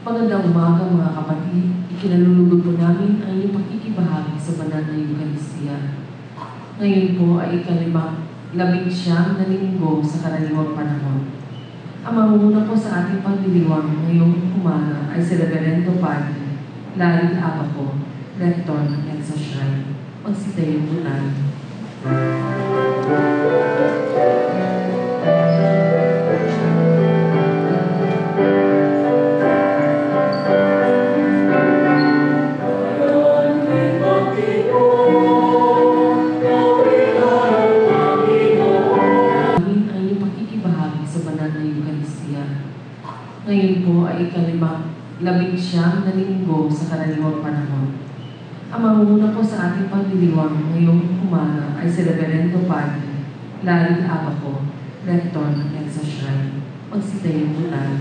Magandang umaga mga kapatid. Ikinalulugod po namin ang inyong pakikibahagi sa banal na Eucharistia. Ngayon po ay ika-19 na linggo sa karaniwang panahon. Ang mangunguna po sa ating pagdiriwang ngayong umaga ay si Reverendo Padre Larry Abaco, Rector ng EDSA Shrine. Magsitayo po tayo. Ngayon po ay ika-19 na linggo sa karaniwang panahon. Ang mangunguna po sa ating pagdiriwang ngayong umaga ay si Reverendo Padre Larry Abaco, Rector ng EDSA Shrine. Magsitayo po tayo.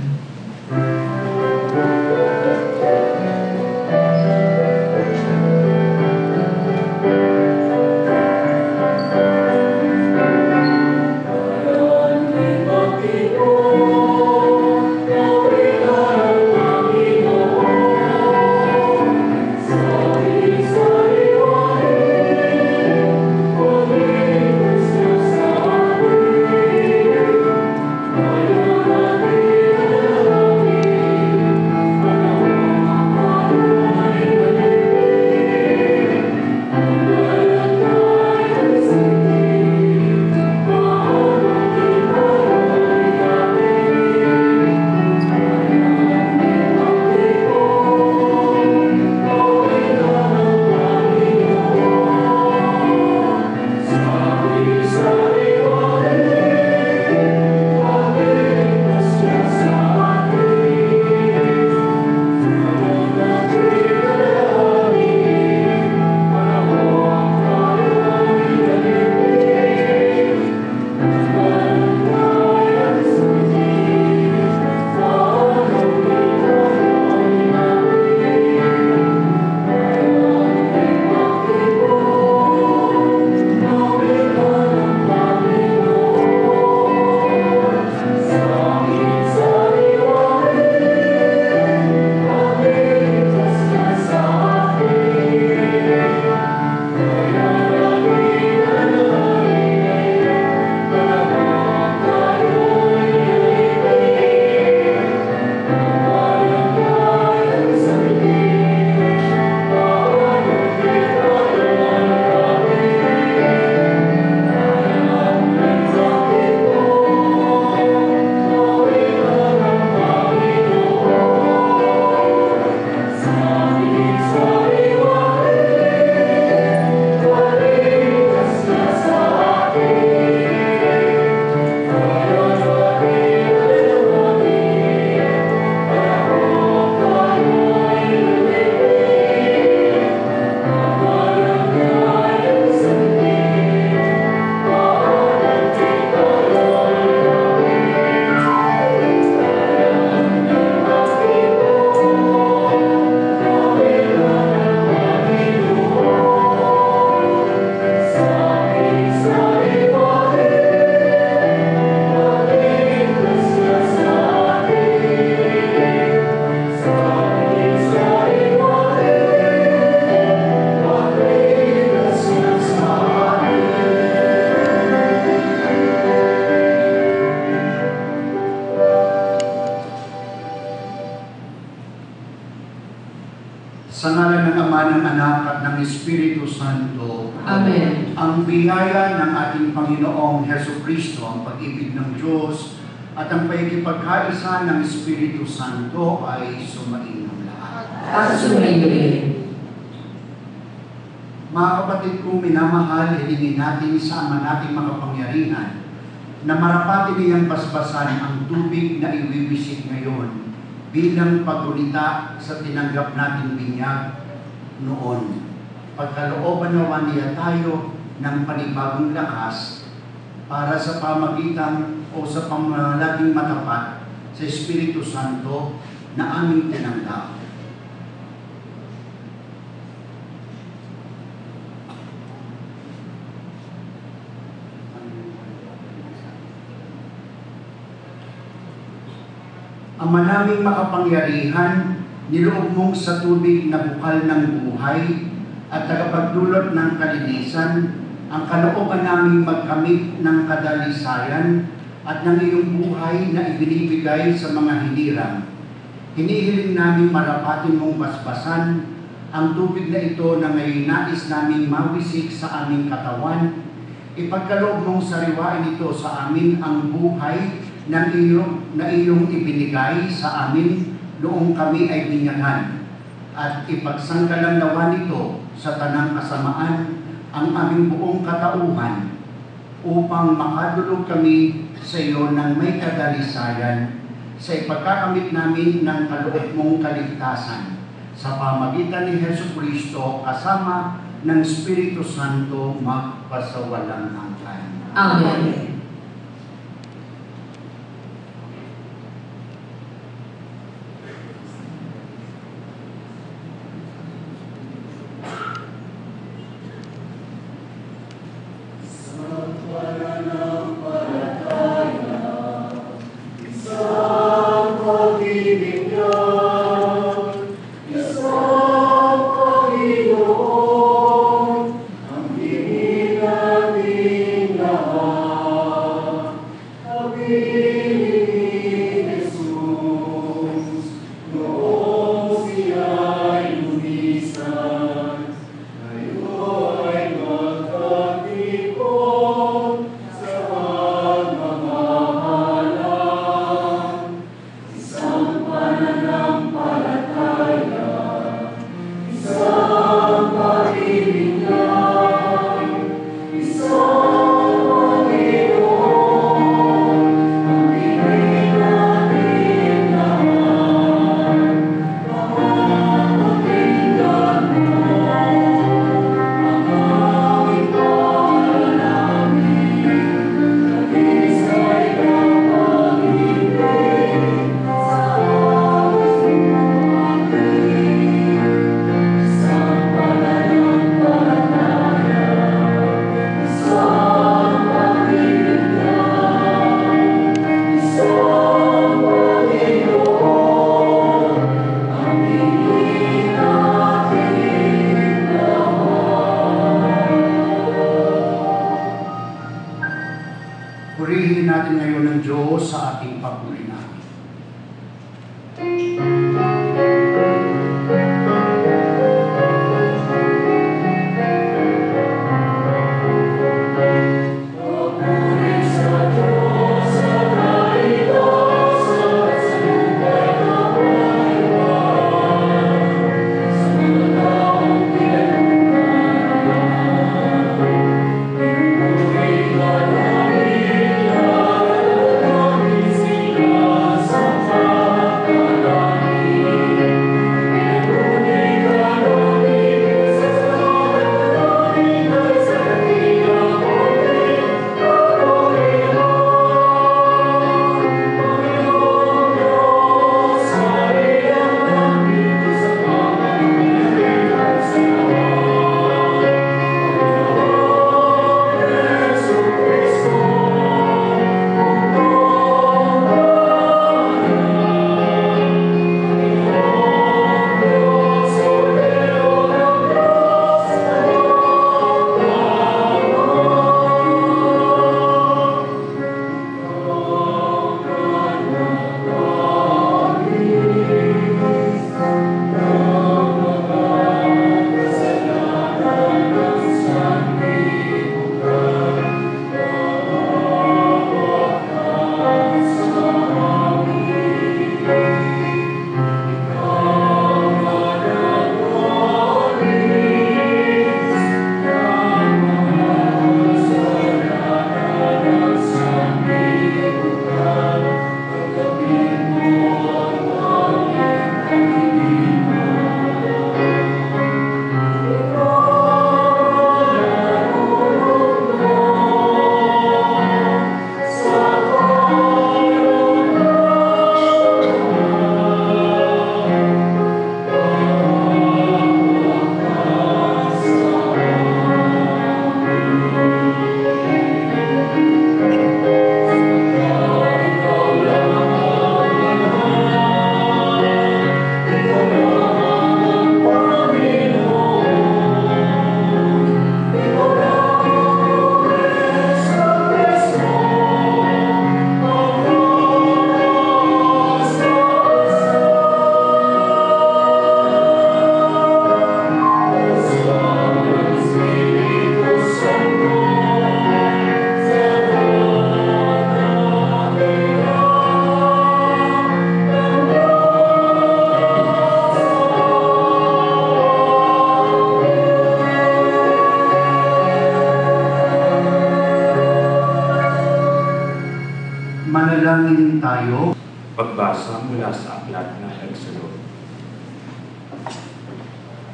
Sa ngalan ng Ama, ng Anak, at ng Espiritu Santo. Amen. Ang biyaya ng ating Panginoong Hesukristo, ang pag-ibig ng Diyos, at ang paikipagkaisa ng Espiritu Santo ay sumainong lahat. At sumainyo rin. Mga kapatid kong minamahal, hilingin natin sa Ama nating makapangyarihan na marapati niyang basbasan ang tubig na iwiwisik ngayon bilang pagulita sa tinanggap nating binyag noon. Pagkalooban naman niya tayo ng panibagong lakas para sa pamagitan o sa pamalaging matapat sa Espiritu Santo na aming tinanggap. Ama naming makapangyarihan, niloob mong sa tubig na bukal ng buhay at tagapagdulot ng kalinisan, ang kalooban naming magkamit ng kadalisayan at ng iyong buhay na ibinibigay sa mga hinirang. Hinihiling namin marapatin mong basbasan ang tubig na ito na ngayon nais naming mawisik sa aming katawan. Ipagkaloob mong sariwain ito sa amin ang buhay na iyong ibinigay sa amin noong kami ay binyagan. At ipagsanggalang nawa nito sa tanang kasamaan ang aming buong katauhan upang makadulog kami sa iyo ng may kadalisayan sa ipagkakamit namin ng kaloob mong kaligtasan sa pamagitan ni Jesucristo kasama ng Espiritu Santo magpasawalang hanggan. Amen. Ang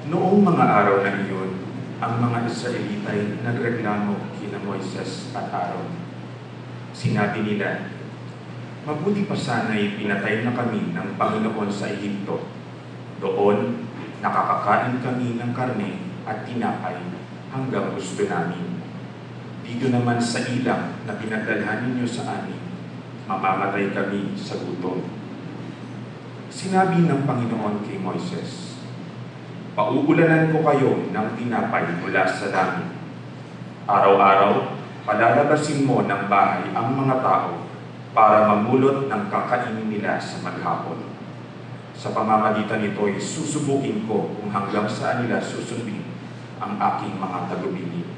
Noong mga araw na iyon, ang mga Israelita ay nagreklamo kina Moises at Aaron. Sinabi nila, "Mabuti pa sana'y pinatay na kami ng Panginoon sa Ehipto. Doon, nakakakain kami ng karne at tinapay hanggang gusto namin. Dito naman sa ilang na pinagdalhan ninyo sa amin, mamamatay kami sa gutom." Sinabi ng Panginoon kay Moises, "Pauulanan ko kayo ng tinapay mula sa langit. Araw-araw, palalabasin mo ng bahay ang mga tao para mamulot ng kakainin nila sa maghapon. Sa pamamagitan nito'y susubukin ko kung hanggang saan nila susundin ang aking mga tagubilin."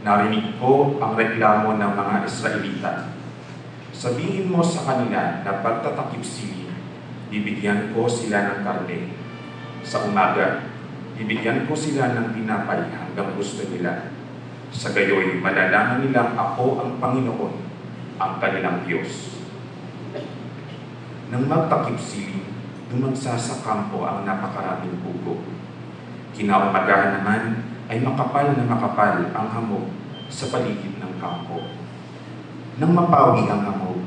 Narinig ko ang reklamo ng mga Israelita. Sabihin mo sa kanila na pagtatakip sili, bibigyan ko sila ng karne. Sa umaga, bibigyan ko sila ng tinapay hanggang gusto nila. Sa gayoy, malalaman nilang ako ang Panginoon, ang kanilang Diyos. Nang magtakip sili, dumagsa sa kampo ang napakaraming pugo. Kinaumagahan naman ay makapal ang hamog sa paligid ng kampo. Nang mapawi ang hamog,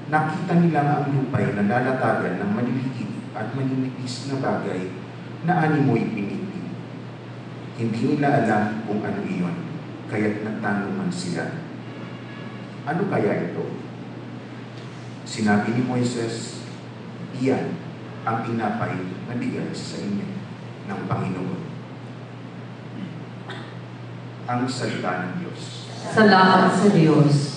nakita nila ang lupay na lalatagan ng maliliit at maninipis na bagay na animoy pinipig. Hindi nila alam kung ano iyon, kaya't nagtanungan sila, "Ano kaya ito?" Sinabi ni Moises, "Iyan ang tinapay na bigay sa inyo ng Panginoon." Ang salita ng Diyos. Salamat sa Diyos.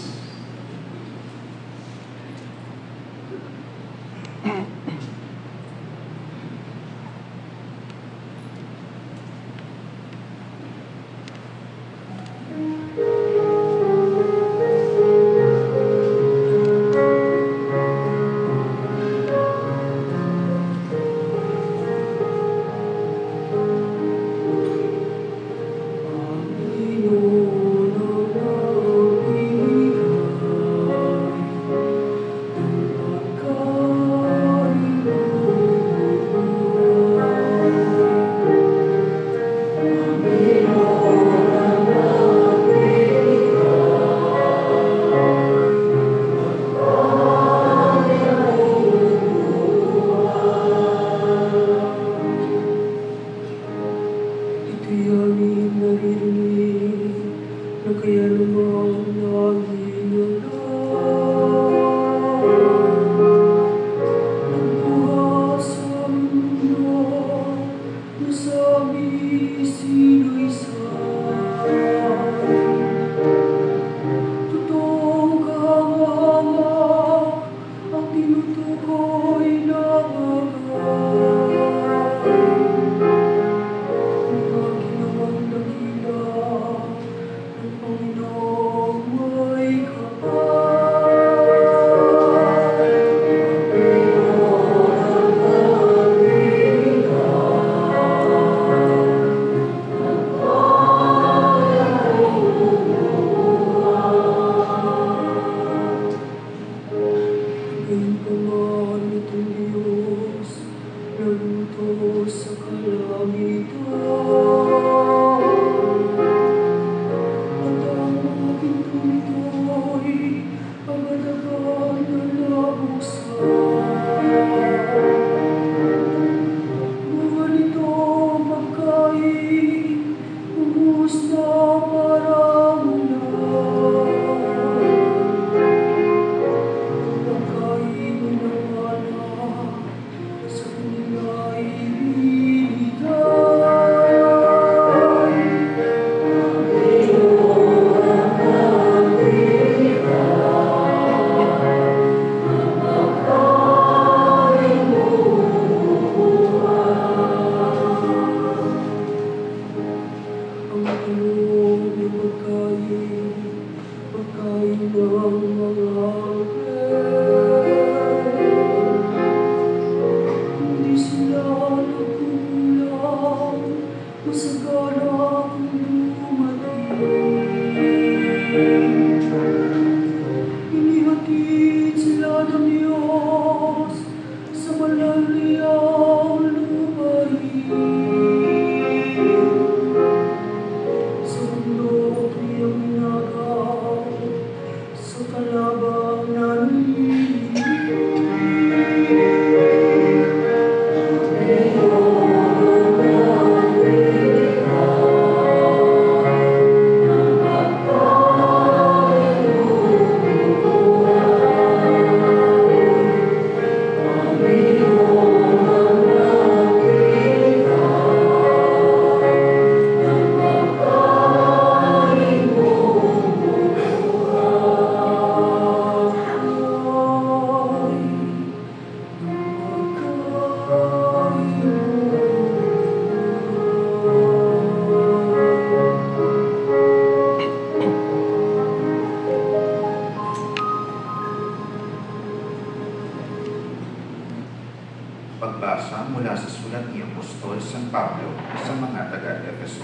mula sa sulat ni Apostol San Pablo sa mga taga-Efeso.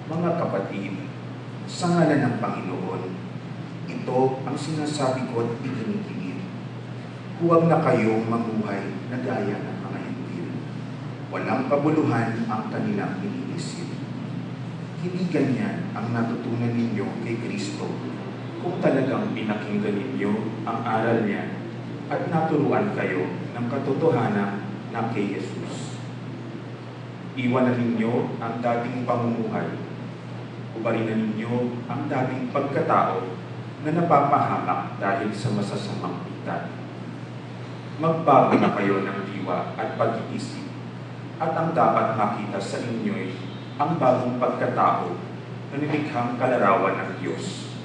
Mga kapatid, sa ngalan ng Panginoon, ito ang sinasabi ko at ikinikilig. Huwag na kayong mamuhay na gaya ng mga Hentil. Walang kabuluhan ang kanilang iniisip. Hindi ganyan ang natutunan ninyo kay Kristo kung talagang pinakinggan ninyo ang aral niya at naturuan kayo ng katotohanan na kay Jesus. Iwanan ninyo ang dating pamumuhay. Ubarinan ninyo ang dating pagkatao na napapahamak dahil sa masasamang pitan. Magbago na kayo ng diwa at pag-iisip, at ang dapat makita sa inyo'y ang bagong pagkatao na nilikhang kalarawan ng Diyos.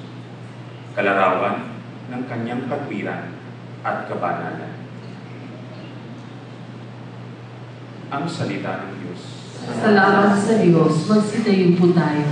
Kalarawan ng kanyang katwiran at kabanalan. Ang salita ng Diyos. Salamat sa Diyos. Magsitayo po tayo.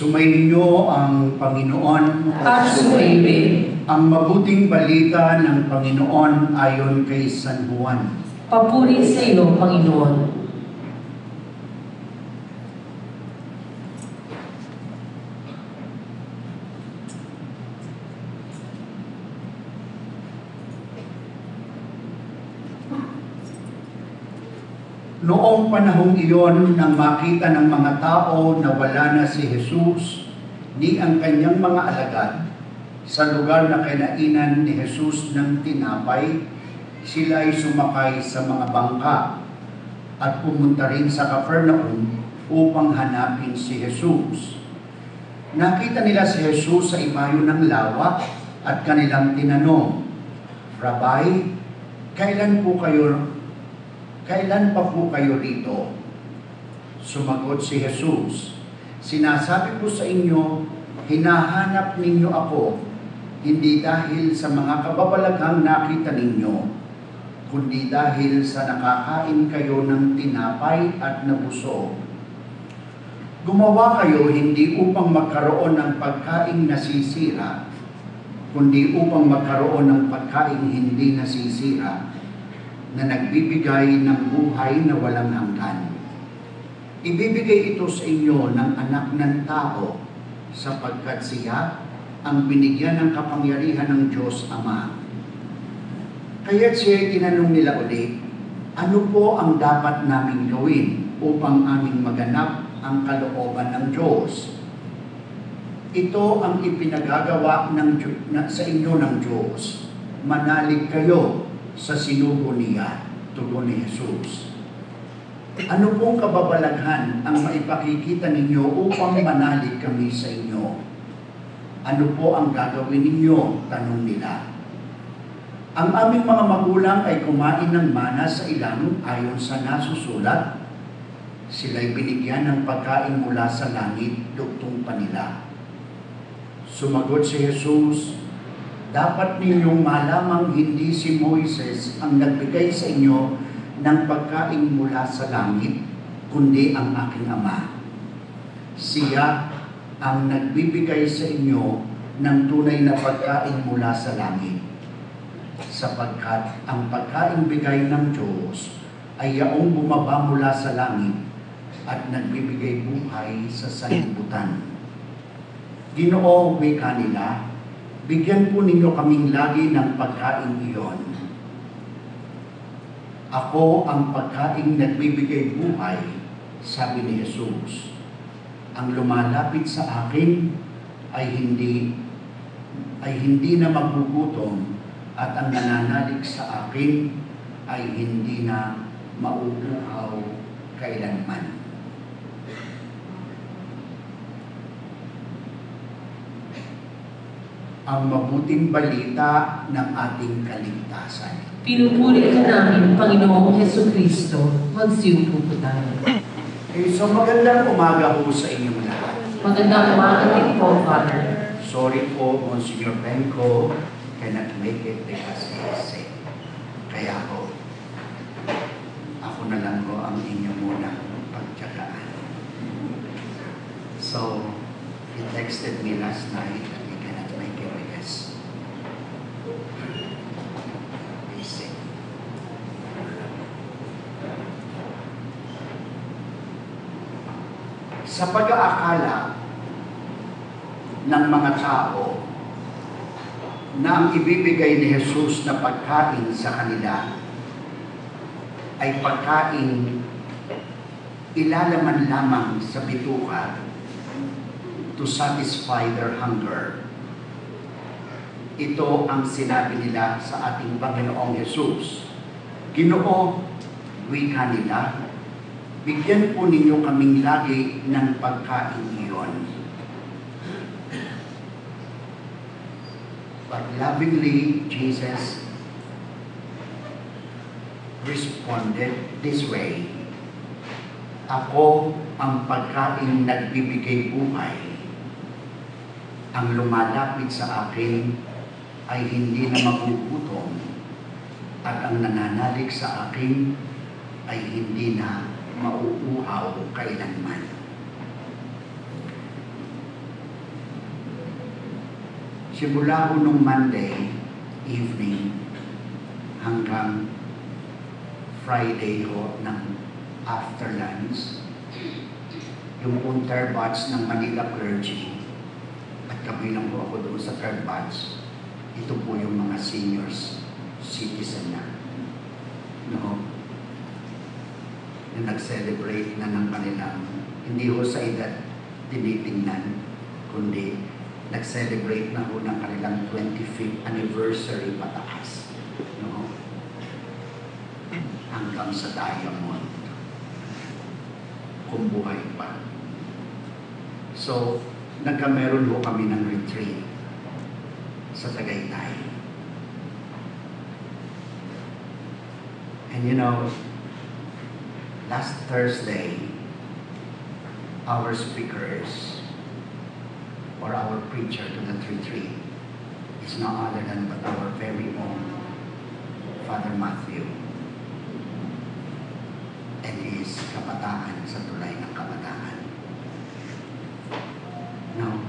Sumainyo ang Panginoon At sumaibig. ang mabuting balita ng Panginoon ayon kay San Juan. Papuri sa iyo, Panginoon. Noong panahong iyon, nang makita ng mga tao na wala na si Jesus ni ang kanyang mga alagad sa lugar na kinainan ni Jesus ng tinapay, sila ay sumakay sa mga bangka at pumunta rin sa Capernaum upang hanapin si Jesus. Nakita nila si Jesus sa ibayo ng lawa at kanilang tinanong, "Rabbi, kailan pa po kayo rito?" Sumagot si Jesus, "Sinasabi ko sa inyo, hinahanap ninyo ako, hindi dahil sa mga kababalaghang nakita ninyo, kundi dahil sa nakakain kayo ng tinapay at nabusog. Gumawa kayo hindi upang magkaroon ng pagkaing nasisira, kundi upang magkaroon ng pagkaing hindi nasisira, na nagbibigay ng buhay na walang hanggan. Ibibigay ito sa inyo ng Anak ng Tao, sapagkat siya ang binigyan ng kapangyarihan ng Diyos Ama." Kaya't siya tinanong nila ulit, "Ano po ang dapat naming gawin upang aming maganap ang kalooban ng Diyos?" "Ito ang ipinagagawa sa inyo ng Diyos. Manalig kayo sa sinugo niya," tugon ni Jesus. "Ano pong kababalaghan ang maipakikita ninyo upang manalig kami sa inyo?" "Ano po ang gagawin ninyo?" tanong nila. "Ang aming mga magulang ay kumain ng mana sa ilang ayon sa nasusulat. Sila'y binigyan ng pagkain mula sa langit, dugtong pa nila." Sumagot si Jesus, dapat ninyong malamang hindi si Moises ang nagbigay sa inyo ng pagkain mula sa langit, kundi ang aking Ama. Siya ang nagbibigay sa inyo ng tunay na pagkain mula sa langit, sapagkat ang pagkain bigay ng Diyos ay yaong bumaba mula sa langit at nagbibigay buhay sa sanlibutan. Ginoo, wika nila, bigyan po ninyo kaming lagi ng pagkain iyon. Ako ang pagkain nagbibigay buhay, sabi ni Jesus. Ang lumalapit sa akin ay hindi na magugutom, at ang nananalig sa akin ay hindi na mauuhaw kailanman. Ang mabuting balita ng ating kaligtasan. Pinupuri ka namin, Panginoong Hesukristo. Magsiupo po tayo. Okay, so magandang umaga po sa inyong lahat. Magandang umaga din po, Father. Sorry po, Monsignor Benko cannot make it because he is sick. Kaya ako na lang po ang inyo munang pagtsagaan. So, he texted me last night that he cannot make it because he's sick. Sa pag-aakala ng mga tao na ang ibibigay ni Jesus na pagkain sa kanila ay pagkain ilalaman lamang sa bituka to satisfy their hunger. Ito ang sinabi nila sa ating Panginoong Jesus. Ginoo, wika nila, bigyan po ninyo kaming lagi ng pagkain iyon. But lovingly, Jesus responded this way, ako ang pagkain nagbibigay buhay. Ang lumalapit sa akin ay hindi na magugutom, at ang nananalig sa akin ay hindi na mauuhaw kailanman. Simula ho nung Monday evening hanggang Friday ho ng after lunch, yung third batch ng Manila clergy, at kabilang po ako doon sa third batch, ito po yung mga seniors citizen na, no? Na nag-celebrate na ng kanilang, hindi ho sa edad tinitingnan, kundi nag-celebrate na ho ng kanilang 25th anniversary pataas, no? Hanggang sa Diamond, kung buhay pa. So, nagkameron ho kami ng retreat sa Tagaytay. And you know, last Thursday, our speakers or our preacher to that retreat is no other than but our very own Father Matthew and his kabataan sa tulay ng kabataan. No,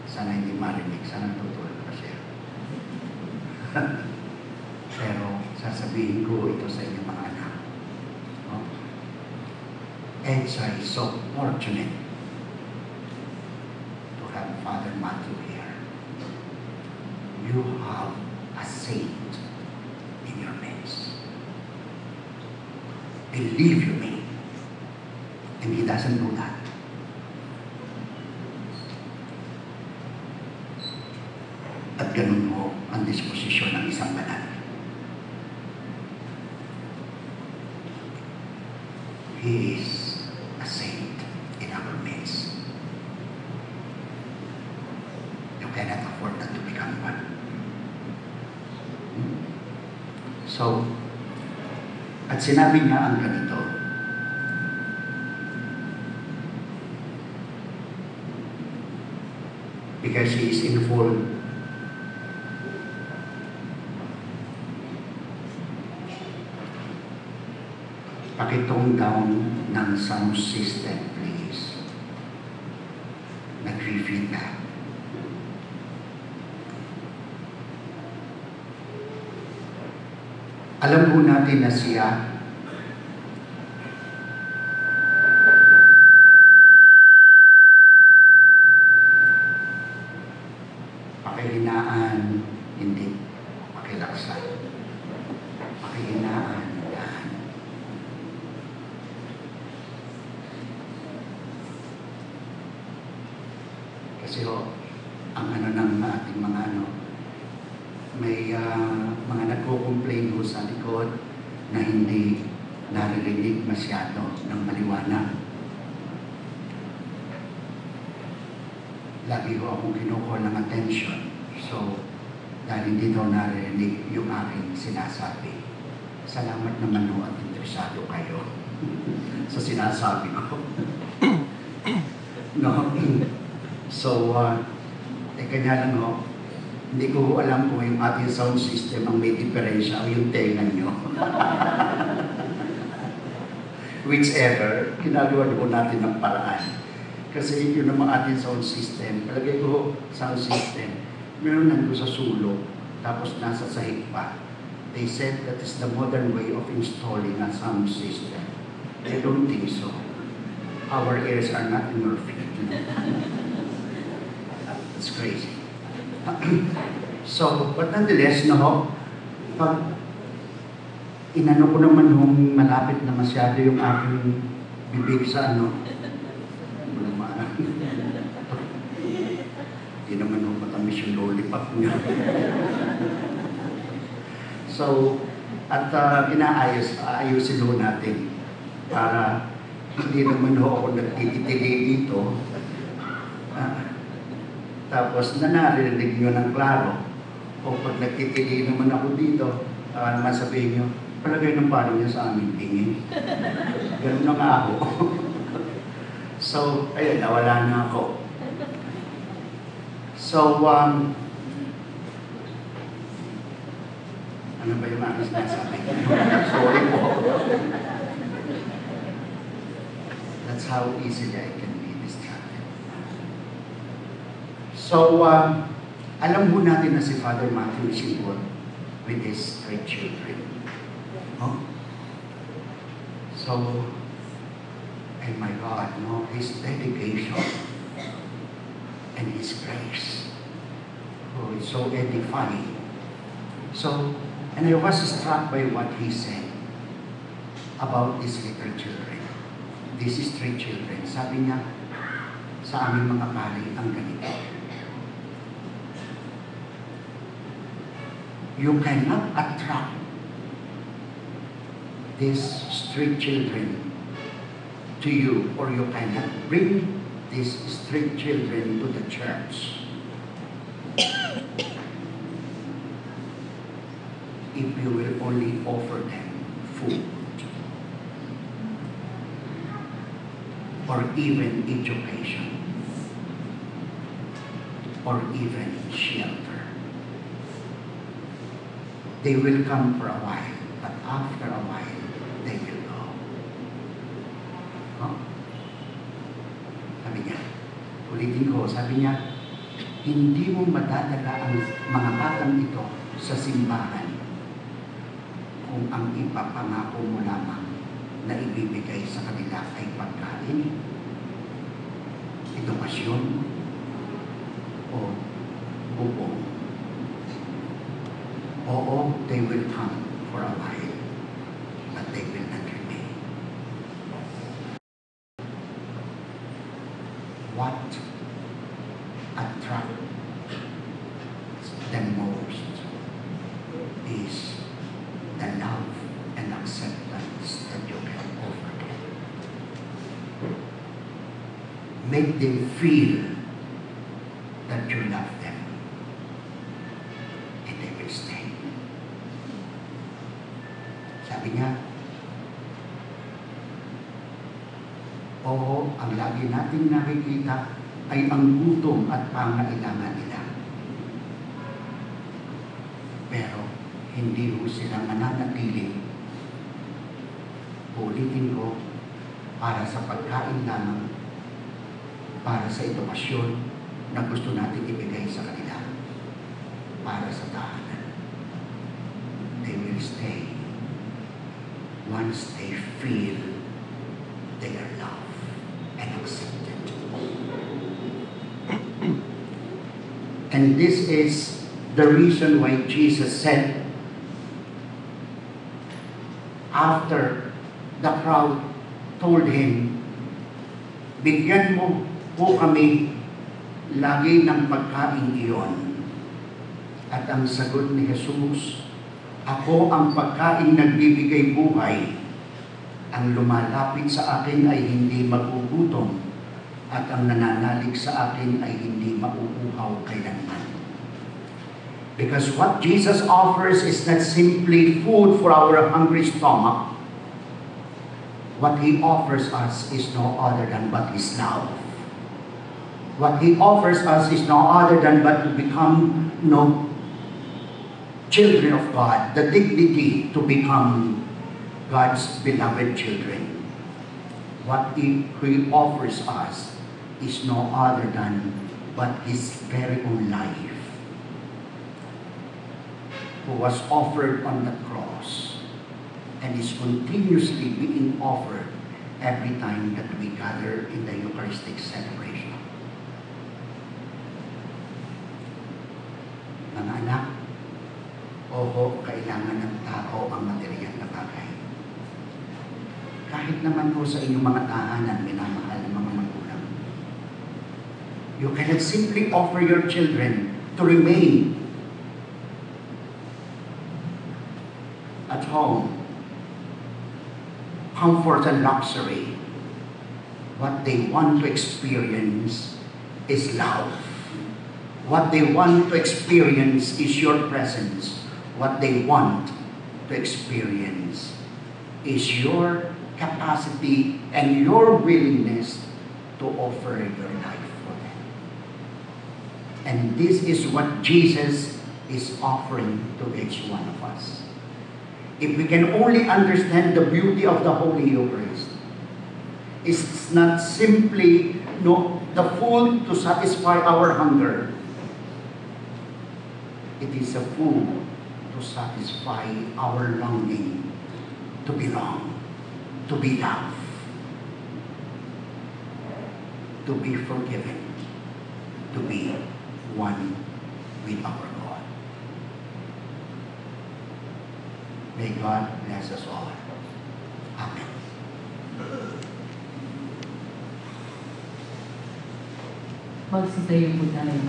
sana hindi marinig, sana tutulog pa siya. Pero sasabihin ko ito sa inyong mga anak. No? Edsa is so fortunate Father Matthew here. You have a saint in your midst. Believe you me. And he doesn't know that. At ganun mo ang disposisyon ng isang banal. He is a saint in our midst. Cannot afford that to become one. So, at sinabi niya ang ganito, because he is in full Pakitone down ng sound system, please. Nag-feedback. Alam po natin na siya pakihinaan, hindi pakilaksan. Pakihinaan, yan. Kasi ang ng ating mga may mga nagko-complain sa likod na hindi naririnig masyado ng maliwanag. Lagi ko akong kinukuha ng attention. So, dahil hindi daw naririnig yung aking sinasabi. Salamat naman ho at interesado kayo sa sinasabi ko. No? So, kanya lang ho, hindi ko alam kung yung ating sound system ang may diferensya o yung tenga nyo. Whichever, ginagawa po natin ng paraan. Kasi yun naman ating sound system. Palagay ko sound system, meron nandun sa sulok, tapos nasa sahig pa. They said that is the modern way of installing a sound system. I don't think so. Our ears are not in your feet. That's crazy. So, but nonetheless, pag inano ko naman nung malapit na masyado yung aking bibig sa hindi naman nung matamis yung lollipop niya. So, at ayusin ho natin para hindi naman ako nagtitili dito. Tapos nanarinig nyo ng klaro. O pag nagtitili naman ako dito, naman sabihin nyo, palagay ng pari niya sa aming tingin. Ganun na nga ako. So, ayun, nawala na ako. So, ano ba yung aking sinasabi? Sorry po. That's how easily I can be distracted. So, alam mo natin na si Father Matthew is involved with his 3 children. Oh? So, and my God, his dedication and his grace. Oh, it's so edifying. So, and I was struck by what he said about these little children. This is 3 children. Sabi niya, sa aming mga pari, ang ganito. You cannot attract these 3 children to you, or you cannot bring these 3 children to the church if you will only offer them food or even education or even shelter. They will come for a while, but after a while, they will go. Huh? Sabi niya, ulitin ko, sabi niya, hindi mo madadala ang mga batang ito sa simbahan kung ang ipapangako mo lamang na ibibigay sa kanila ay pagkain, edukasyon, o bubong. Oo, they will come for a while, but they will not remain. What attracts them most is the love and acceptance that you can offer them. Make them feel that you love them, and they will stay. Sabi niya, oo, ang lagi nating nakikita ay ang gutom at pangailangan nila. Pero hindi ho sila mananatili Uulitin ko, para sa pagkain lamang, para sa edukasyon na gusto natin ibigay sa kanila, para sa tahanan. They will stay once they feel they are loved and accepted. And this is the reason why Jesus said, after the crowd told him, bigyan mo po kami lagi ng pagkain iyon. At ang sagot ni Jesus, ako ang pagkain nagbibigay buhay. Ang lumalapit sa akin ay hindi magugutom, at ang nananalig sa akin ay hindi mauuhaw kailanman. Because what Jesus offers is not simply food for our hungry stomach. What He offers us is no other than but His love. What He offers us is no other than but to become children of God, the dignity to become God's beloved children. What He offers us is no other than but His very own life, who was offered on the cross and is continuously being offered every time that we gather in the Eucharistic celebration. Mga anak, oho, kailangan ng tao ang material na bagay. Kahit naman po sa inyong mga tahanan, minamahal ng mga magulang. You cannot simply offer your children to remain at home, comfort and luxury. What they want to experience is love. What they want to experience is your presence. What they want to experience is your capacity and your willingness to offer your life for them. And this is what Jesus is offering to each one of us. If we can only understand the beauty of the Holy Eucharist, it's not simply the food to satisfy our hunger. It is a food to satisfy our longing to belong, to be loved, to be forgiven, to be one with our God. May God bless us all. Amen. Magsitayo po tayo.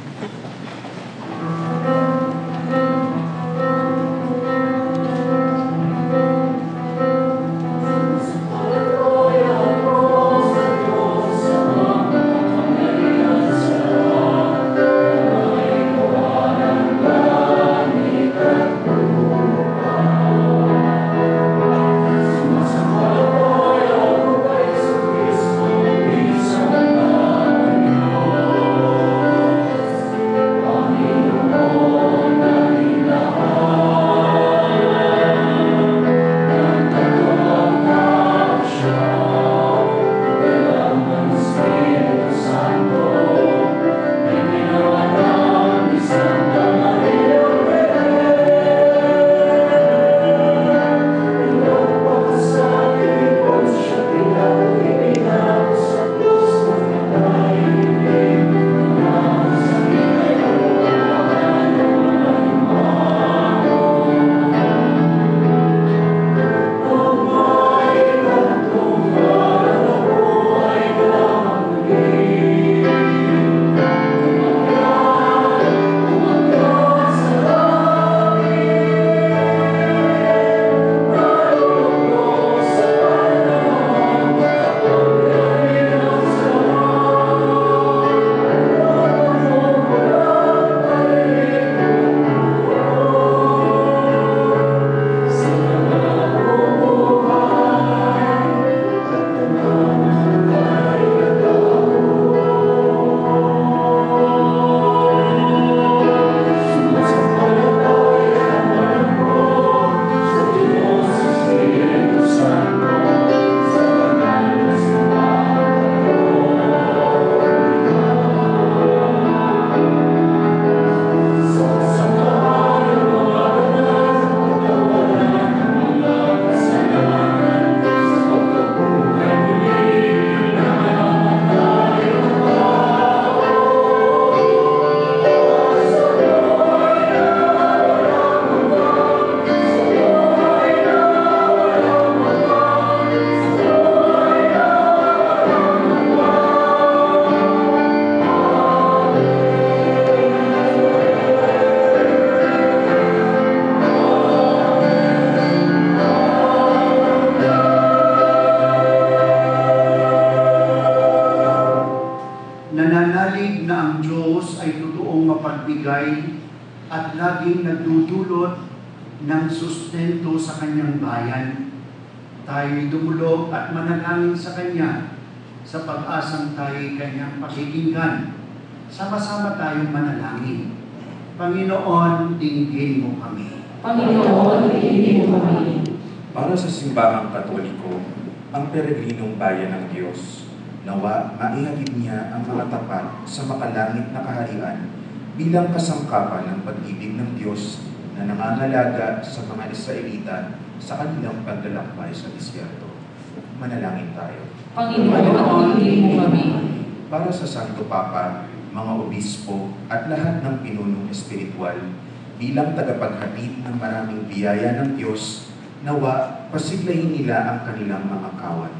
nagdudulot ng sustento sa kanyang bayan. Tayo'y dumulog at manalangin sa Kanya sa pag-asang tayo'y Kanyang pakikinggan. Sama-sama tayong manalangin. Panginoon, dinggin mo kami. Panginoon, dinggin mo kami. Para sa simbahang Katoliko, ang peregrinong bayan ng Diyos, nawa maihatid niya ang mga tapat sa makalangit na kaharian bilang kasangkapan ng pag-ibig ng Diyos na nangangalaga sa mga Israelita sa kanilang paglalakbay sa disyerto. Manalangin tayo. Panginoon, dinggin mo kami. Para sa Santo Papa, mga obispo at lahat ng pinunong espiritual, bilang tagapaghatid ng maraming biyaya ng Diyos, nawa pasiglayin nila ang kanilang mga kawan.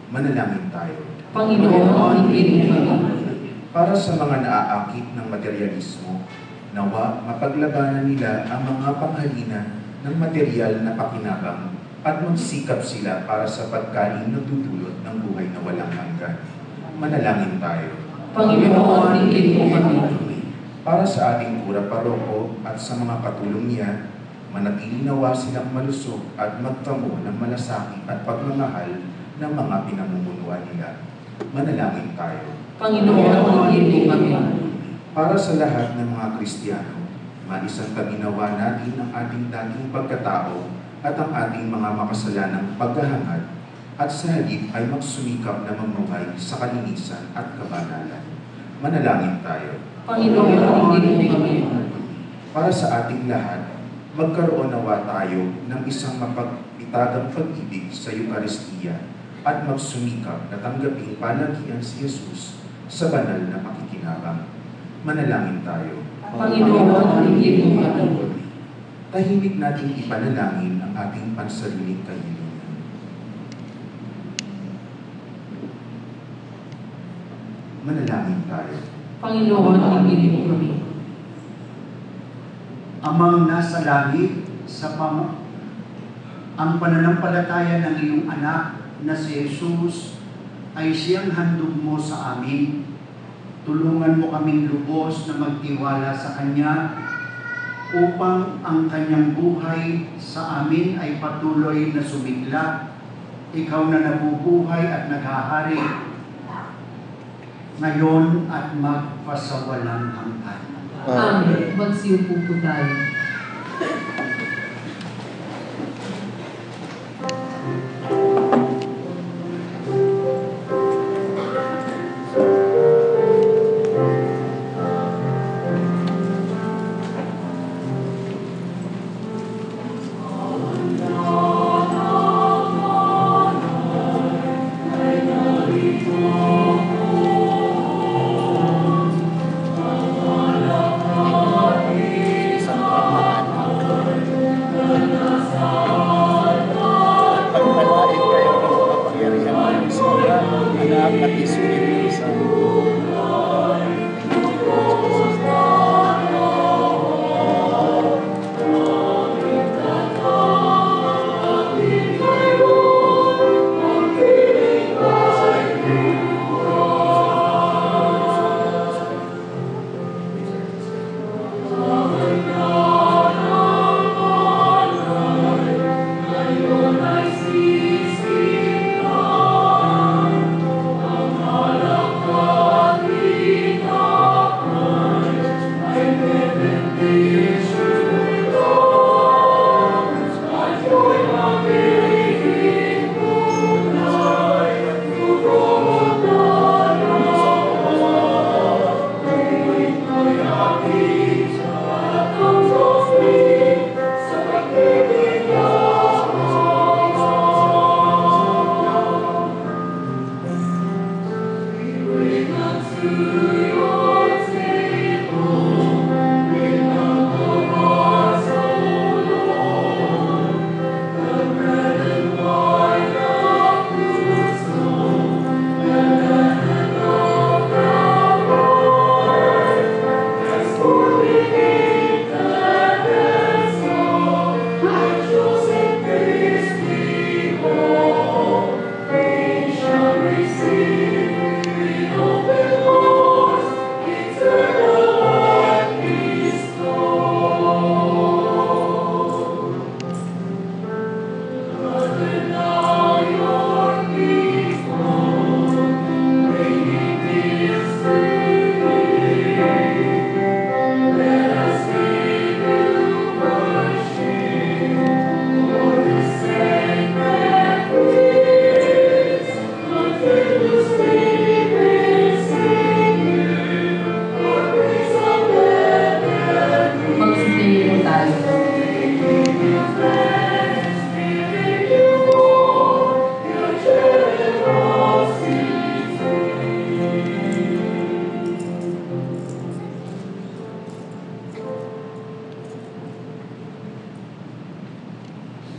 Manalangin tayo. Panginoon, dinggin mo kami. Para sa mga naaakit ng materialismo, nawa mapaglabanan nila ang mga panghalina ng material na pakinabang at magsikap sila para sa pagkain na dudulot ng buhay na walang hanggan. Manalangin tayo. Panginoon, dinggin mo kami. Para sa ating pura paroko at sa mga katulong niya, manatili nawa silang malusog at magtamo ng malasakit at pagmamahal ng mga pinamumunuan nila. Manalangin tayo. Panginoon, dinggin mo kami. Para sa lahat ng mga Kristiyano, maisang paginawa natin ang ating dating pagkatao at ang ating mga makasalanang paghahangad at sa halip ay magsumikap na mamuhay sa kalinisan at kabanalan. Manalangin tayo. Panginoon, dinggin mo kami. Para sa ating lahat, magkaroon nawa tayo ng isang mapagpitagang pag-ibig sa Eucharistia at magsumikap na tanggaping palagian si Jesus sa banal na pakikinabang. Manalangin tayo. Panginoon, dinggin mo kami. Tahimik nating ipanalangin ang ating pansariling kahilingan. Manalangin tayo. Panginoon, dinggin mo kami. Amang nasa langit, ang pananampalataya ng iyong anak na si Jesus ay siyang handog mo sa amin. Tulungan mo kaming lubos na magtiwala sa Kanya upang ang Kanyang buhay sa amin ay patuloy na sumigla. Ikaw na nabubuhay at naghahari ngayon at magpasawalang hanggan. Amen. Magsiupo po tayo. Isang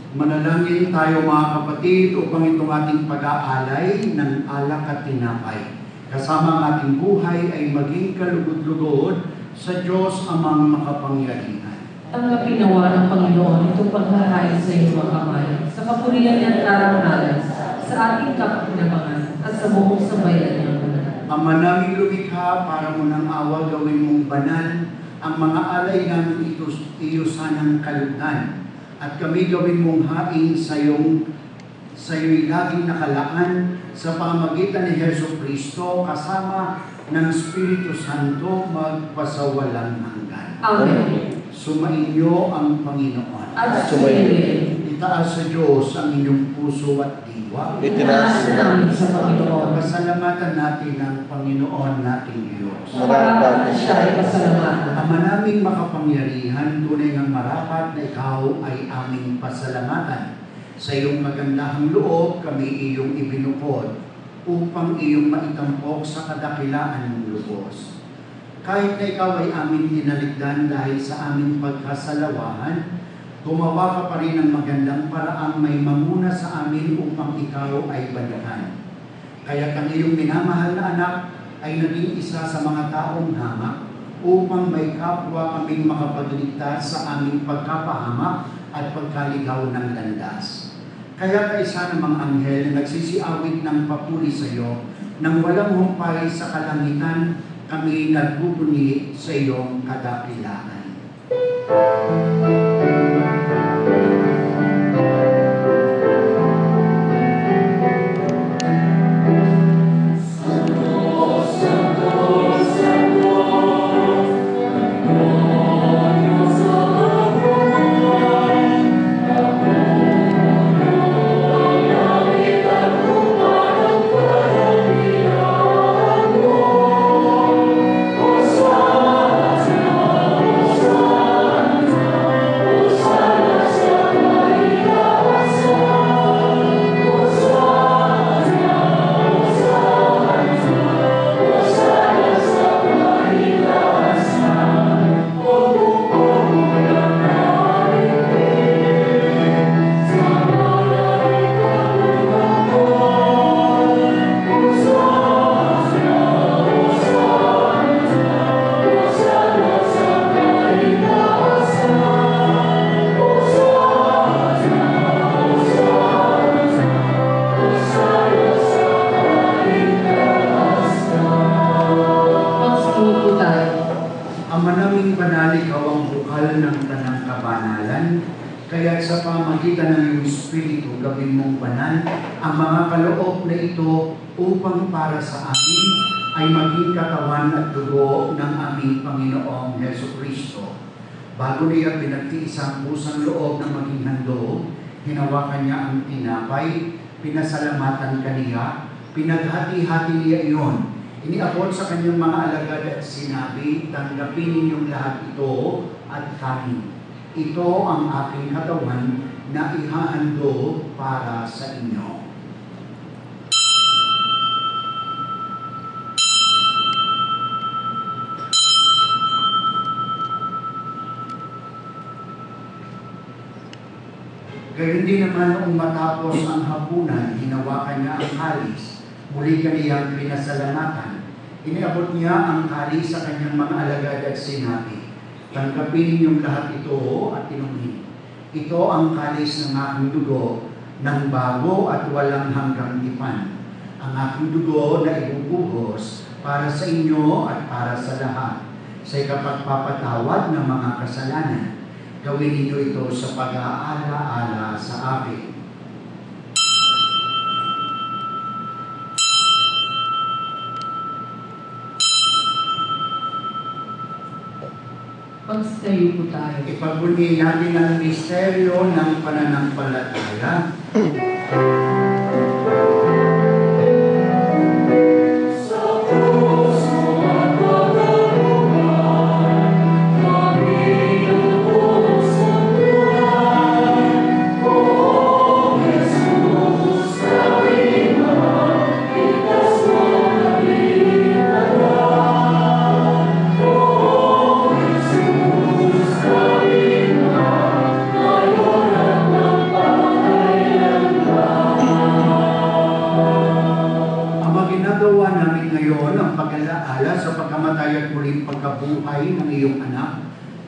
Manalangin tayo mga kapatid upang itong ating pag-aalay ng alak at tinapay kasama ang ating buhay ay maging kalugod-lugod sa Diyos amang makapangyarihan. Tanggapin nawa ng Panginoon itong paghahain sa iyong mga kamay, sa kapurihan at karangalan, sa ating kapakinabangan at sa buong sambayan niya. Ama naming lumikha, para mo ng awa gawin mong banal ang mga alay namin iyo sanang kalugdan, at kami gawin mong hain sa iyo'y laging nakalaan sa pamagitan ni Hesus Kristo kasama ng Espiritu Santo magpasawalang hanggan. Amen. Sumainyo ang Panginoon. At sumainyo. Itaas sa Diyos ang inyong puso at diwa. Itinaas namin sa Panginoon. Pasalamatan natin ang Panginoon nating Diyos. Marapat na siya ay pasalamatan. Ama naming makapangyarihan, tunay ng marapat na ikaw ay aming pasalamatan. Sa iyong magandahang loob, kami iyong ibinukod upang iyong maitampok sa kadakilaan ng lubos. Kahit na ikaw ay aming tinalikdan dahil sa aming pagkasalawahan, gumawa ka pa rin ng magandang paraang may mamuna sa amin upang ikaw ay balikan. Kaya kang iyong minamahal na anak ay naging isa sa mga taong hamak upang may kapwa kaming makapagligtas sa aming pagkapahamak at pagkaligaw ng landas. Kaya kaisa ng mga anghel na nagsisiawit ng papuri sa iyo, nang walang humpay sa kalangitan, kami nagbubunyi sa iyong kadakilaan. Kaya sa pamagitan ng iyong Espiritu, gawin mong banal ang mga kaloob na ito upang para sa amin ay maging katawan at dugo ng aming Panginoong Jesucristo. Bago niya pinagtiis ang pusang loob na maging handog, hinawakan niya ang tinapay, pinasalamatan kaniya, pinaghati-hati niya iyon. Iniabot sa kanyang mga alagad at sinabi, tanggapin ninyong lahat ito at kanin. Ito ang aking katawan na ihahandog para sa inyo. Gayun din naman noong matapos ang hapunan, hinawakan niya ang kalis. Muli kaniyang pinasalamatan. Iniabot niya ang kalis sa kanyang mga alagad at sinabi, tanggapin ninyong lahat ito at inumin. Ito ang kalis ng aking dugo ng bago at walang hanggang tipan. Ang aking dugo na ibubuhos para sa inyo at para sa lahat sa ikapagpapatawad ng mga kasalanan. Gawin ninyo ito sa pag-aala-ala sa akin. Magsayo po tayo. Ipagbunyi natin ang misteryo ng pananampalataya. Oh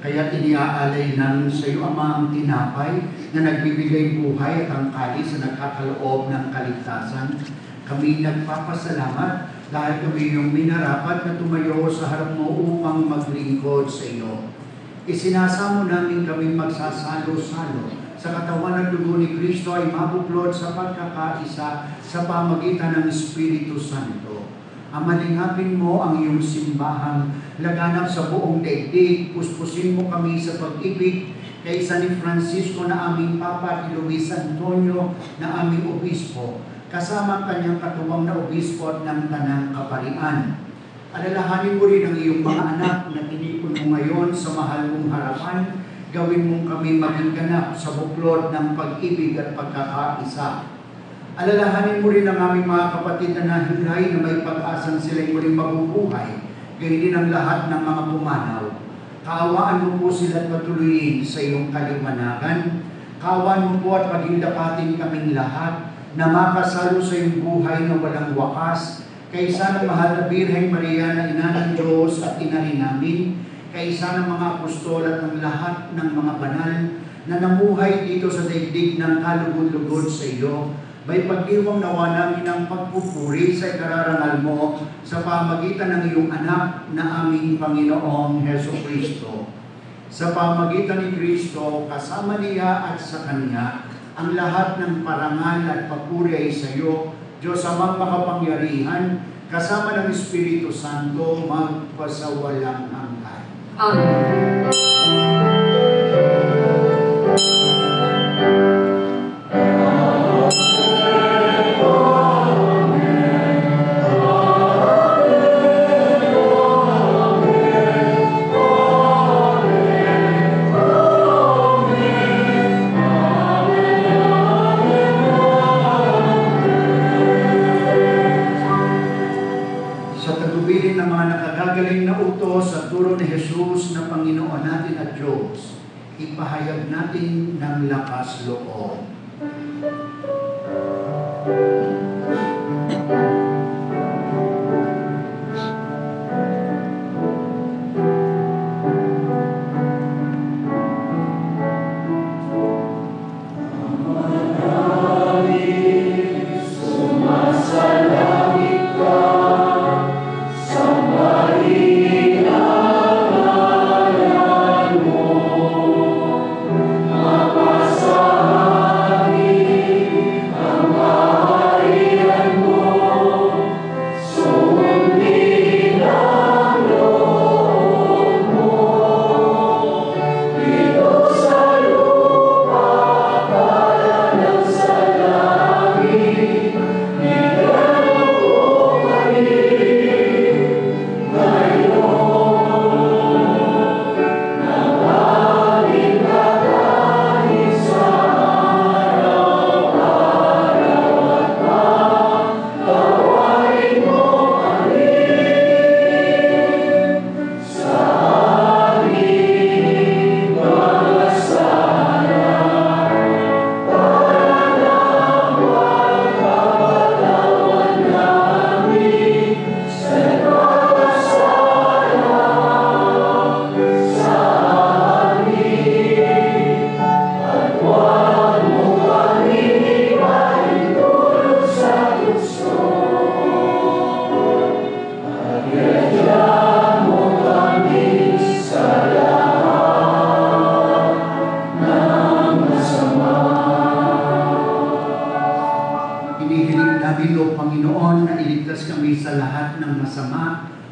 Kaya iniaalay namin sa iyo, Ama, ang tinapay na nagbibigay buhay at ang kalis na nagkakaloob ng kaligtasan. Kami nagpapasalamat dahil kami yung minarapat na tumayo sa harap mo upang maglingkod sa iyo. Isinasamo namin kami magsasalo-salo sa katawan ng dugo ni Kristo ay mabuklod sa pagkakaisa sa pamagitan ng Espiritu Santo. Amalingapin mo ang iyong simbahang laganap sa buong daigdig. Puspusin mo kami sa pag-ibig kay San Francisco na aming Papa at Luis Antonio na aming Obispo, kasama ang kanyang katuwang na Obispo at ng Tanang Kaparian. Alalahanin mo rin ang iyong mga anak na tinipon mo ngayon sa mahal mong harapan. Gawin mong kami maging ganap sa buklod ng pag-ibig at pagkakaisa. Alalahanin mo rin ang aming mga kapatid na nahilay na may pag-asang sila'y muling mabubuhay, gayon din ang lahat ng mga pumanaw. Kaawaan mo po sila't patuloyin sa iyong kaliwanagan. Kaawaan mo po at paghindapatin kaming lahat na makasalo sa iyong buhay na walang wakas, kaysa ng mahal na Birheng Maria na ina ng Diyos at ina rin namin, kaysa ng mga apostol at ng lahat ng mga banal na namuhay dito sa daigdig ng kalugod-lugod sa iyo. May pagdiwang nawa namin ang pagpupuri sa ikararangal mo sa pamagitan ng iyong anak na aming Panginoong Hesukristo. Sa pamagitan ni Kristo, kasama niya at sa Kanya, ang lahat ng parangal at papuri ay sa iyo, Diyos Amang makapangyarihan, kasama ng Espiritu Santo, magpasawalang hanggan. Amen. Ipahayag natin ng lakas loob.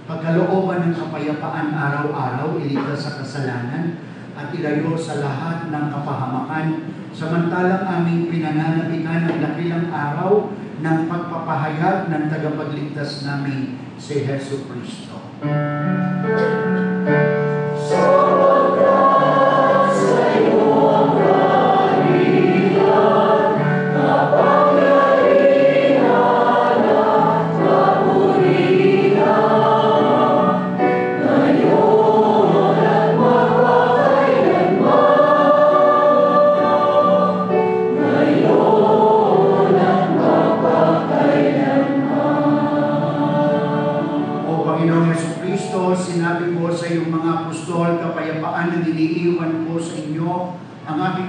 Pagkalooban ng kapayapaan araw-araw, iligtas sa kasalanan, at ilayo sa lahat ng kapahamakan, samantalang aming pinananabikan ang dakilang araw ng pagpapahayag ng tagapagligtas namin, si Hesukristo.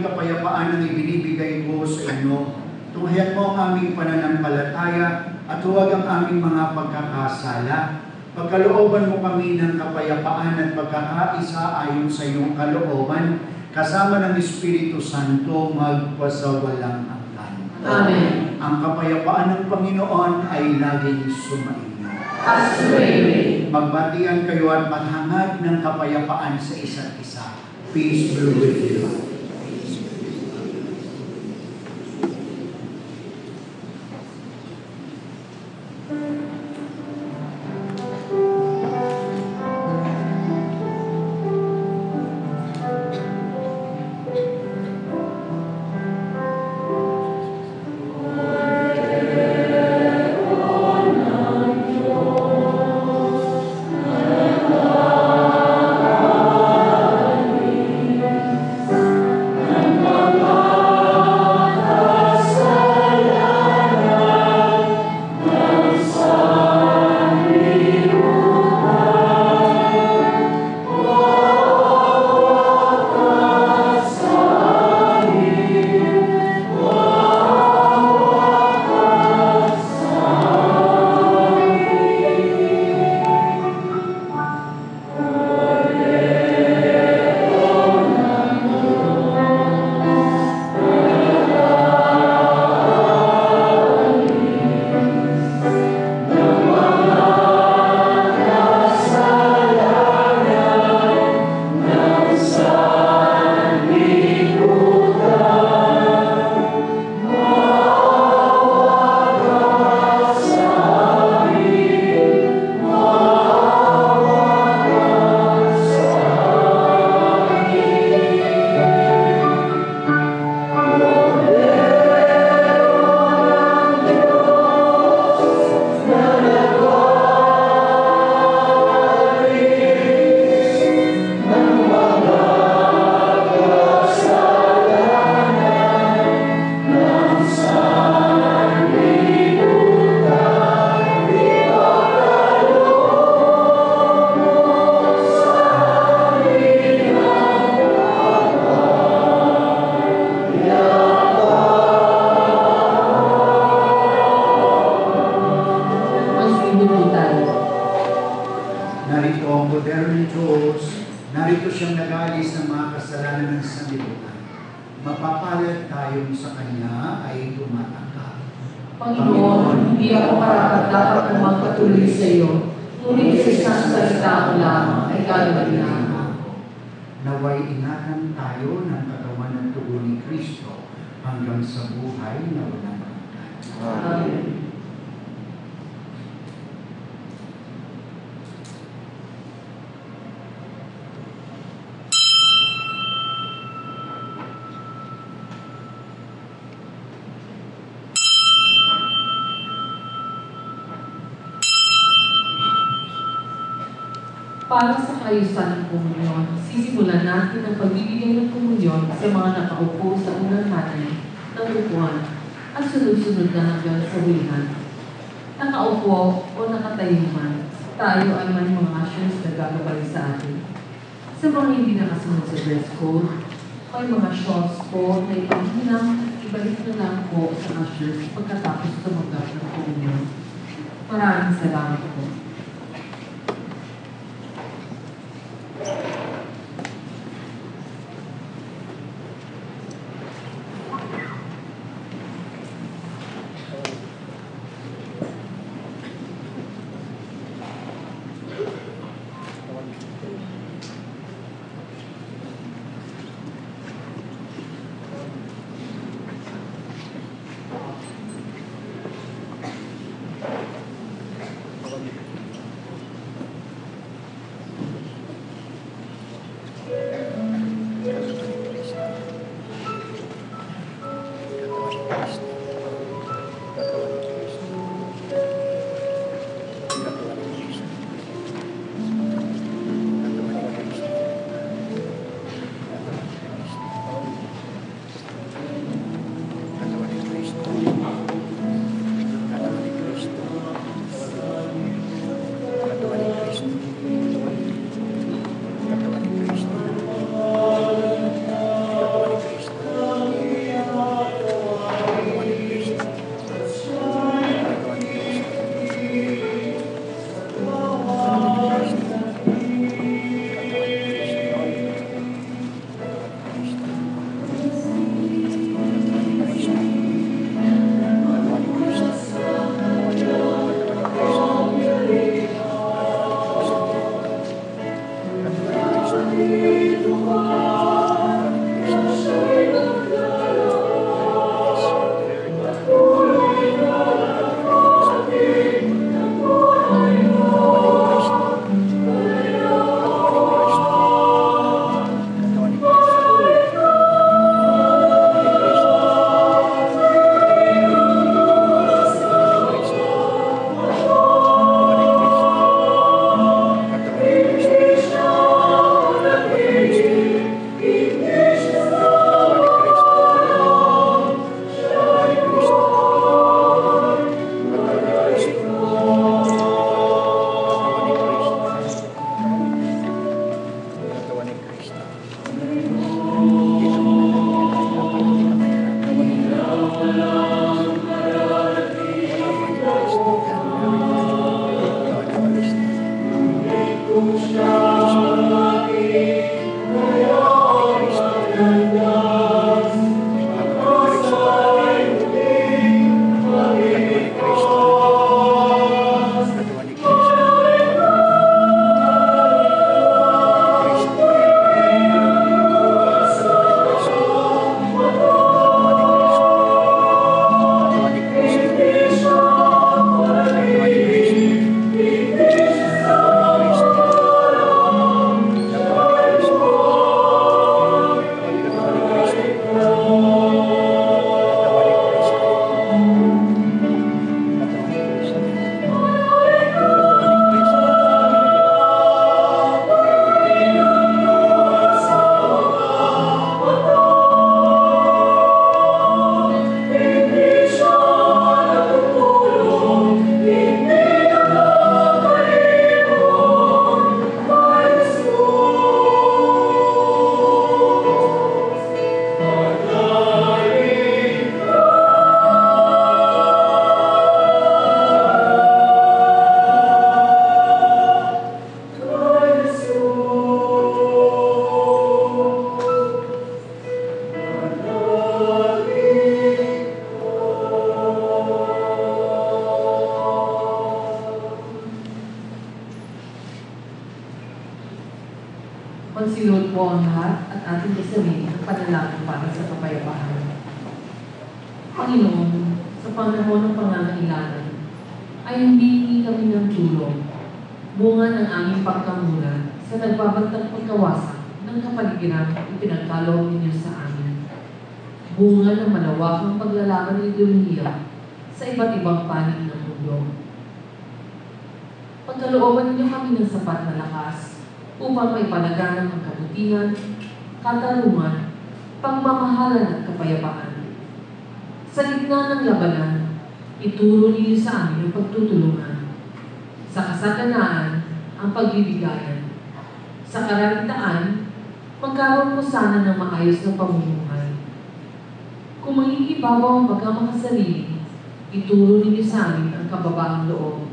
aking kapayapaan ang ibinibigay ko sa inyo. Tunghayan mo ang aming pananampalataya at huwag ang aming mga pagkakasala. Pagkalooban mo kami ng kapayapaan at pagkakaisa ayon sa iyong kalooban, kasama ng Espiritu Santo magpasawalang hanggan. Amen. Ang kapayapaan ng Panginoon ay laging sumainyo. Asway. Magbatian kayo at maghangad ng kapayapaan sa isa't isa. Peace be with you. Panginoon, hindi ako karapat-dapat na magpatuloy sa iyo, ngunit sa isang salita mo lamang ay gagawin ako. Naway ingatan tayo ng katawan ng tugon ni Kristo hanggang sa buhay na walang hanggan. Amen. Para sa kaayusan ng komunyon, sisimulan natin ang pagbibigay ng komunyon sa mga nakaupo sa unang natin ng upuan at sunod-sunod na hanggang sa hulihan. Nakaupo o nakatayo man, tayo ay may mga ushers na gagabay sa atin. Sa mga hindi nakasunod sa dress code, may mga shawls po na ipanghinang ibalik na lang po sa ushers pagkatapos tumanggap ng komunyon. Maraming salamat po. Panginoon, sa panahon ng pangangailangan, ay hindi kami ng tulong, bunga ng aming pagkamura sa nagbabantang pagkawasak ng kapaligiran ipinagkaloob ninyo sa amin. Bunga ng malawakang paglalaban ng ideolohiya sa iba't ibang panig ng mundo. Pagkalooban ninyo kami ng sapat na lakas upang maipalaganap ang kabutihan, katarungan, pagmamahalan at kapayapaan. Sa gitna ng labanan, ituro ninyo sa amin ang pagtutulungan. Sa kasaganaan, ang pagbibigayan. Sa karamitaan, magkaroon po sana ng maayos na pamumuhay. Kung mangigibabaw ang pagkamakasarili, ituro ninyo sa amin ang kababaang loob.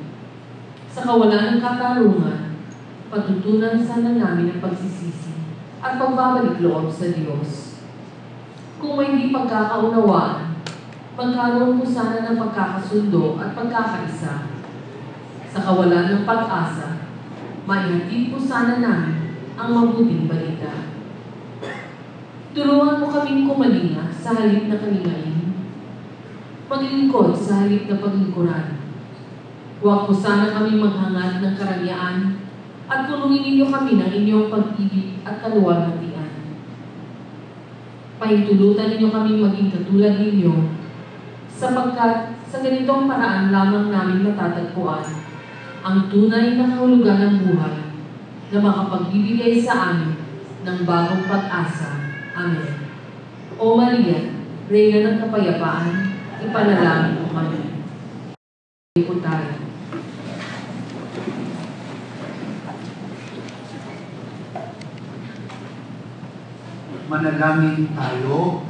Sa kawalan ng katarungan, patutunan sana namin ang pagsisisi at pagbabalik loob sa Diyos. Kung may hindi pagkakaunawaan, magkaroon po sana ng pagkakasundo at pagkakaisa. Sa kawalan ng pag-asa, maihatid po sana namin ang mabuting balita. Turuan mo kaming kumalinga sa halip na kalingain, maglingkod sa halip na paglingkuran. Huwag po sana kami maghangad ng karangyaan at tulungin ninyo kami ng inyong pag-ibig at kaluwalhatian. Pahintulutan ninyo kami maging katulad ninyo, sapagkat sa ganitong paraan lamang namin matatagpuan ang tunay na kahulugan ng buhay na makapagbibigay sa amin ng bagong pag-asa. Amen. O Maria, Reyna ng Kapayapaan, ipanalangin mo kami. Po tayo. Manalangin tayo.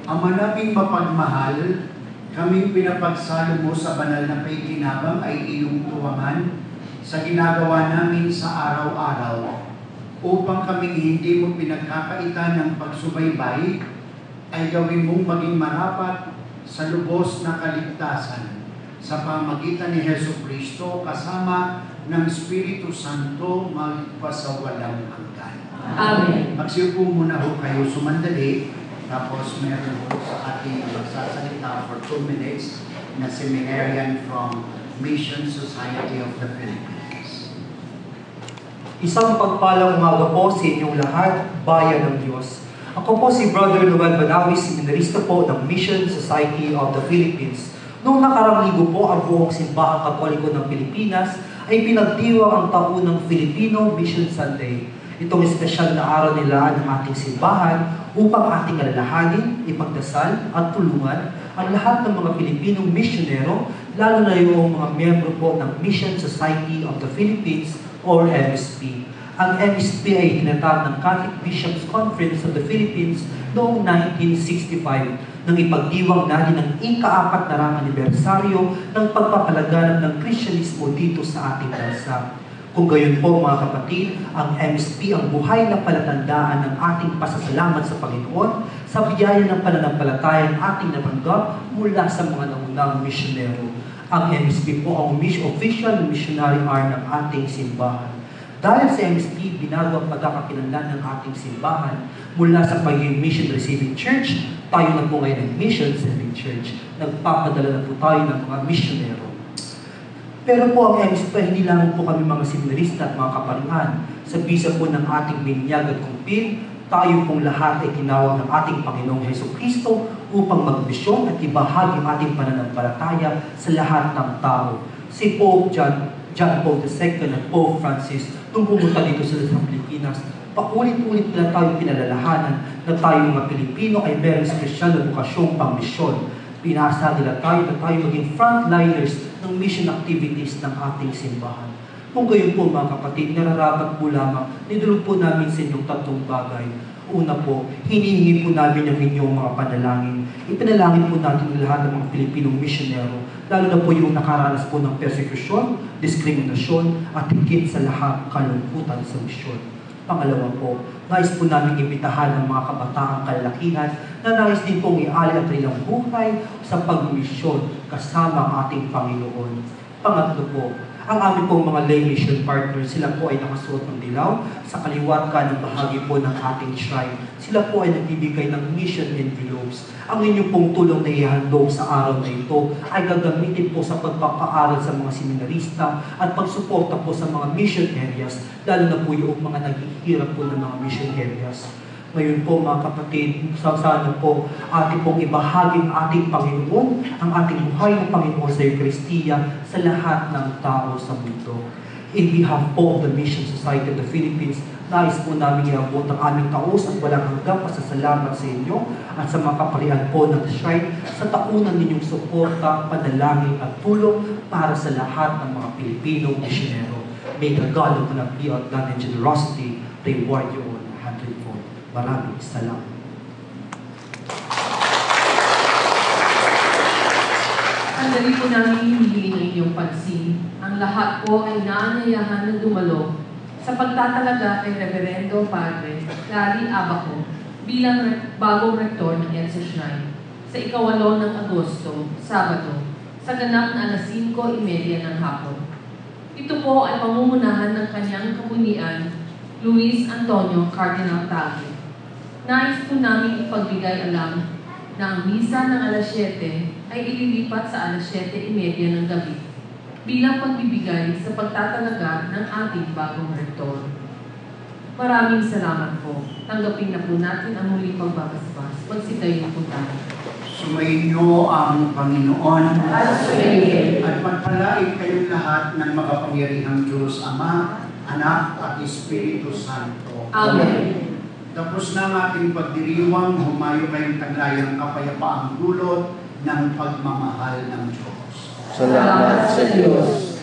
Ama naming mapagmahal, kaming pinapagsalo mo sa banal na paikinabang ay iyong tuwangan sa ginagawa namin sa araw-araw, upang kaming hindi mo pinagkakaitan ng pagsubaybay, ay gawin mong maging marapat sa lubos na kaligtasan sa pamagitan ni Jesucristo kasama ng Espiritu Santo magpasawalang hanggan. Amen. Magsiupo muna ho kayo sumandali. Tapos meron po sa ating magsasalita for 2 minutes na seminarian from Mission Society of the Philippines. Isang pagpalang umaga po sa inyong lahat, bayan ng Diyos. Ako po si Brother Noel Banawi, seminarista po ng Mission Society of the Philippines. Noong nakarang linggo po, ang buong simbahang Katoliko ng Pilipinas ay pinagdiwang ang taunang Filipino Mission Sunday. Itong espesyal na araw nila ng ating simbahan upang ating alalahanin, ipagdasal at tulungan ang lahat ng mga Pilipinong misyonero, lalo na yung mga miyembro po ng Mission Society of the Philippines or MSP. Ang MSP ay tinatag ng Catholic Bishops Conference of the Philippines noong 1965 nang ipagdiwang natin ang ika-4 na anibersaryo ng pagpapalaganap ng Krisyanismo dito sa ating bansa. Kung gayon po mga kapatid, ang MSP ang buhay na palatandaan ng ating pasasalamat sa Panginoon sa biyaya ng pananampalatayang ating natanggap mula sa mga naunang misyonero. Ang MSP po ang official missionary arm ng ating simbahan. Dahil sa MSP, binago ang pagkakakilanlan ng ating simbahan mula sa pagiging Mission Receiving Church, tayo na po ngayon ng Mission Serving Church. Nagpapadala na po tayo ng mga misyonero. Pero po ang MSP, hindi lamang po kami mga seminarista at mga kaparihan. Sa bisa po ng ating binyag at kumpil, tayo pong lahat ay tinawag ng ating Panginoong Jesucristo upang magbisyon at ibahagi ang ating pananampalataya sa lahat ng tao. Si Pope John Paul II at Pope Francis, nung pumunta dito sa Pilipinas, paulit-ulit nila tayo pinalalahanan na tayo mga Pilipino ay meron espesyal na bukasyong pang-misyon. Pinasa nila tayo na tayo maging frontliners ng mission activities ng ating simbahan. Kung gayon po mga kapatid, nararapat po lamang, nidulog po namin sa inyong tatlong bagay. Una po, hinihingi po namin ang inyong mga panalangin. Ipinalangin po natin ang lahat ng mga Pilipinong misyonero, lalo na po yung nakaranas po ng persekusyon, diskriminasyon, at higit sa lahat kalungkutan sa misyon. Pangalawa po, nais po namin imbitahan ng mga kabataang kalalakihan na nais din pong iali ang kanilang buhay sa pagmisyon kasama ang ating Panginoon. Pangatlo po, Ang aming pong mga lay mission partners, sila po ay nakasuot ng dilaw sa kaliwat kanang bahagi po ng ating shrine. Sila po ay nagbibigay ng mission envelopes. Ang inyong pong tulong na ihandog sa araw na ito ay gagamitin po sa pagpapaaral sa mga seminarista at pagsuporta po sa mga mission areas, lalo na po yung mga naghihirap po ng mga mission areas. Ngayon po mga kapatid, sana po ating pong ibahaging ating Panginoon, ang ating buhay ng Panginoon sa Eucharistia sa lahat ng tao sa mundo. In behalf po of the Mission Society of the Philippines, nais po namin iabot ang aming taos at walang hanggang pasasalamat sa inyo at sa mga kaparian po ng Shrine sa taunan ninyong suporta, panalangin at tulong para sa lahat ng mga Pilipino misyonero. May the God of Manapiyat and generosity reward you all 100-fold. Maraming salamat. Ang dali po namin hinihingin ng inyong pansin. Ang lahat po ay naanyayahan na dumalo sa pagtatalaga kay Reverendo Padre Larry Abaco bilang bagong rektor ng EDSA Shrine sa 8 ng Agosto, Sabado, sa ganap na 5:30 ng hapon. Ito po ay pamumunahan ng kanyang kamunian, Luis Antonio Cardinal Tagle. Nais po namin ipagbigay alam na ang misa ng alas 7 ay ililipat sa alas 7:30 ng gabi bilang pagbibigay sa pagtatalaga ng ating bagong rektor. Maraming salamat po. Tanggapin na po natin ang muling pagbabasbas. Magsitayo po tayo. Sumainyo ang Panginoon at pagpalain kayong lahat ng makapangyarihang Diyos, Ama, Anak at Espiritu Santo. Amen. Tapos na ang ating pagdiriwang, humayo kayong taglayang kapayapaang dulot ng pagmamahal ng Diyos. Salamat sa Diyos.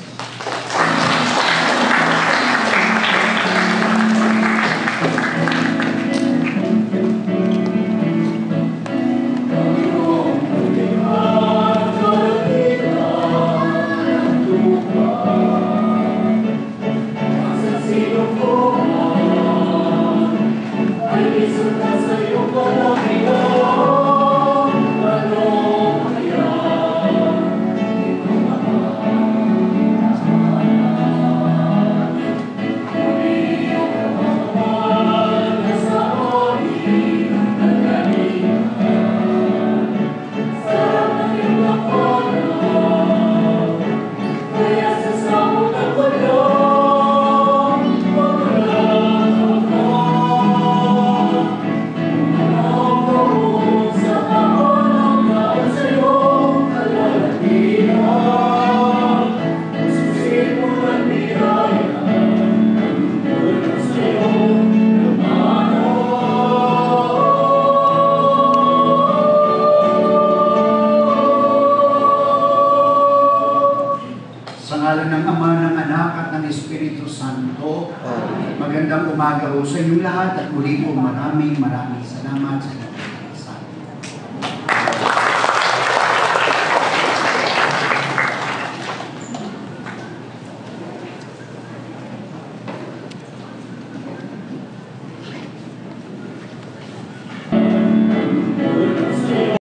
Magandang umaga po sa inyong lahat at muli po maraming salamat sa inyo.